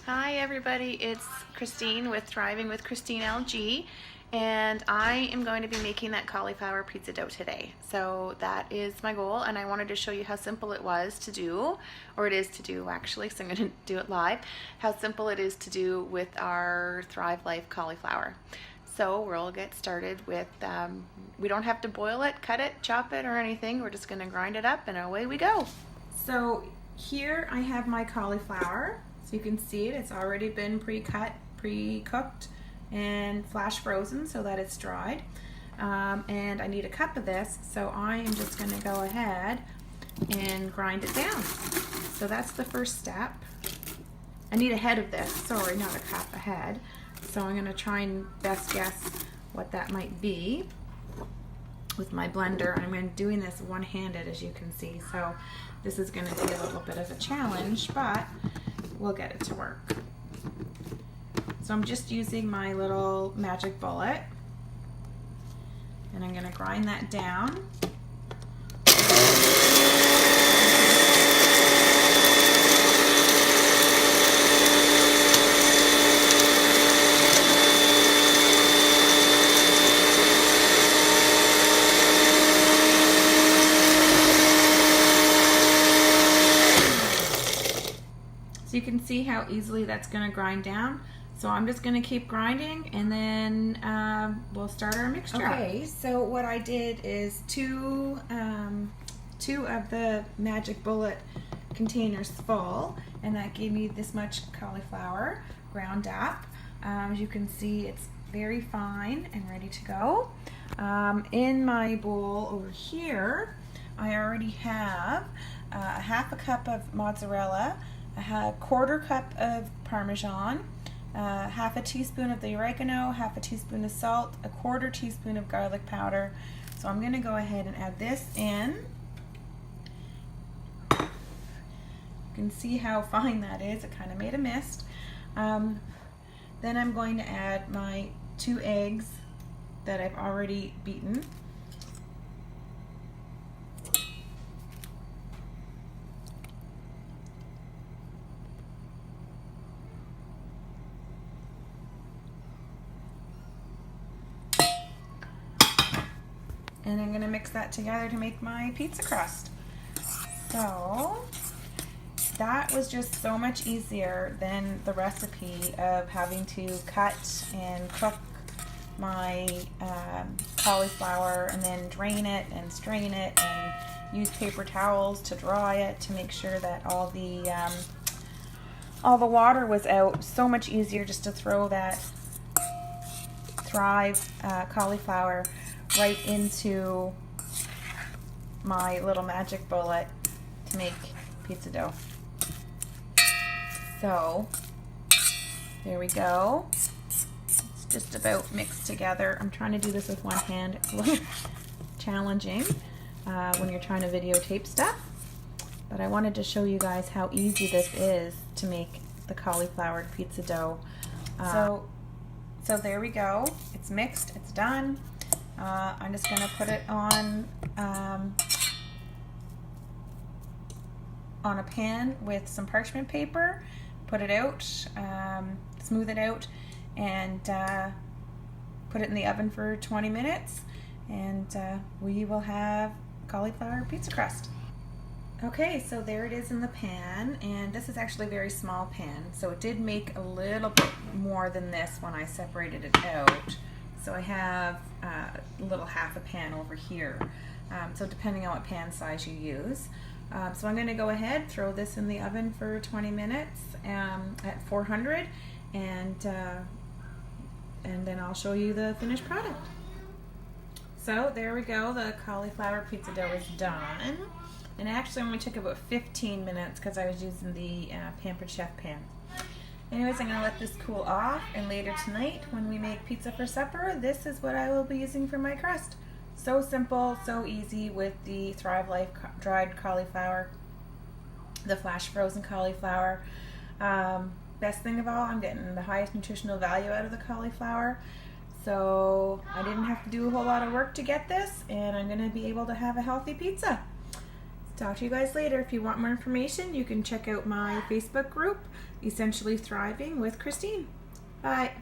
Hi everybody, it's Christine with Thriving with Christine LG, and I am going to be making that cauliflower pizza dough today. So that is my goal, and I wanted to show you how simple it was to do, or it is to do actually, so I'm going to do it live, how simple it is to do with our Thrive Life cauliflower. So we'll get started with, we don't have to boil it, cut it, chop it, or anything. We're just going to grind it up and away we go. So here I have my cauliflower. So you can see it's already been pre-cut, pre-cooked, and flash frozen so that it's dried. And I need a cup of this, so I am just going to go ahead and grind it down. So that's the first step. I need a head of this, sorry, not a cup, a head. So I'm going to try and best guess what that might be with my blender. I'm doing this one-handed, as you can see, so this is going to be a little bit of a challenge, but we'll get it to work. So I'm just using my little magic bullet, and I'm going to grind that down. So you can see how easily that's going to grind down. So I'm just going to keep grinding, and then we'll start our mixture. Okay, so what I did is two of the magic bullet containers full, and that gave me this much cauliflower ground up. As you can see, it's very fine and ready to go. In my bowl over here, I already have half a cup of mozzarella, a quarter cup of Parmesan, half a teaspoon of the oregano, half a teaspoon of salt, a quarter teaspoon of garlic powder. So I'm going to go ahead and add this in. You can see how fine that is. It kind of made a mist. Then I'm going to add my 2 eggs that I've already beaten. And I'm going to mix that together to make my pizza crust. So that was just so much easier than the recipe of having to cut and cook my cauliflower and then drain it and strain it and use paper towels to dry it to make sure that all the water was out. So much easier just to throw that Thrive cauliflower right into my little magic bullet to make pizza dough. So there we go. It's just about mixed together. I'm trying to do this with one hand. It's a little challenging when you're trying to videotape stuff, but I wanted to show you guys how easy this is to make the cauliflower pizza dough. So there we go. It's mixed, it's done. I'm just going to put it on a pan with some parchment paper, put it out, smooth it out, and put it in the oven for 20 minutes, and we will have cauliflower pizza crust. Okay, so there it is in the pan, and this is actually a very small pan, so it did make a little bit more than this when I separated it out. So I have a little half a pan over here, so depending on what pan size you use. So I'm going to go ahead, throw this in the oven for 20 minutes at 400, and then I'll show you the finished product. So there we go, the cauliflower pizza dough is done. And it actually only took about 15 minutes because I was using the Pampered Chef pan. Anyways, I'm going to let this cool off, and later tonight when we make pizza for supper, this is what I will be using for my crust. So simple, so easy with the Thrive Life dried cauliflower, the flash frozen cauliflower. Best thing of all, I'm getting the highest nutritional value out of the cauliflower. So I didn't have to do a whole lot of work to get this, and I'm going to be able to have a healthy pizza. Talk to you guys later. If you want more information, you can check out my Facebook group, Essentially Thriving with Christine. Bye.